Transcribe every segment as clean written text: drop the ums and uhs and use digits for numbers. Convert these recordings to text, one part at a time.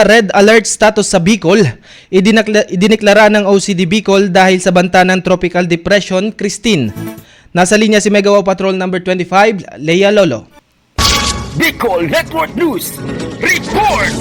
Red alert status sa Bicol, idineklara ng OCD Bicol dahil sa banta ng Tropical Depression Christine. Nasa linya si Mega Wow Patrol number 25, Leia Lolo. Bicol Network News Report!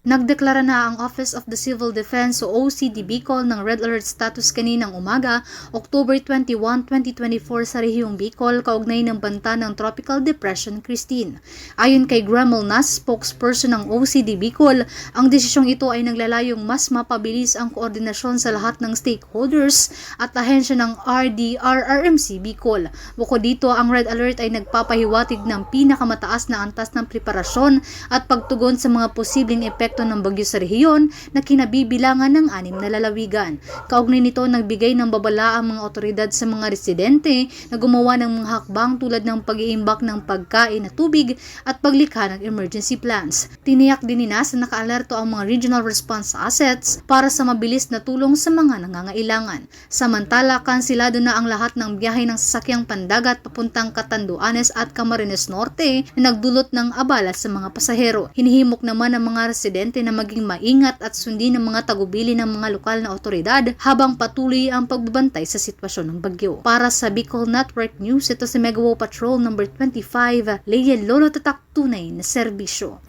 Nagdeklara na ang Office of the Civil Defense o OCD Bicol ng Red Alert status kaninang umaga, October 21, 2024 sa rehiyong Bicol kaugnay ng banta ng Tropical Depression Christine. Ayon kay Gremel Nas, spokesperson ng OCD Bicol, ang desisyong ito ay naglalayong mas mapabilis ang koordinasyon sa lahat ng stakeholders at ahensya ng RDRRMC Bicol. Bukod dito, ang Red Alert ay nagpapahiwatig ng pinakamataas na antas ng preparasyon at pagtugon sa mga posibleng epekto ng bagyo sa rehiyon na kinabibilangan ng 6 na lalawigan. Kaugnay nito, nagbigay ng babala ang mga otoridad sa mga residente na gumawa ng mga hakbang tulad ng pag-iimbak ng pagkain at tubig at paglikha ng emergency plans. Tiniyak din ni Nas na nakaalerto ang mga regional response assets para sa mabilis na tulong sa mga nangangailangan. Samantala, kansilado na ang lahat ng biyahe ng sasakyang pandagat papuntang Catanduanes at Camarines Norte na nagdulot ng abala sa mga pasahero. Hinihimok naman ang mga residente na maging maingat at sundin ang mga tagubili ng mga lokal na otoridad habang patuloy ang pagbabantay sa sitwasyon ng bagyo. Para sa Bicol Network News, ito si Mega Wow Patrol number 25, Leia Lolo, tatak tunay na serbisyo.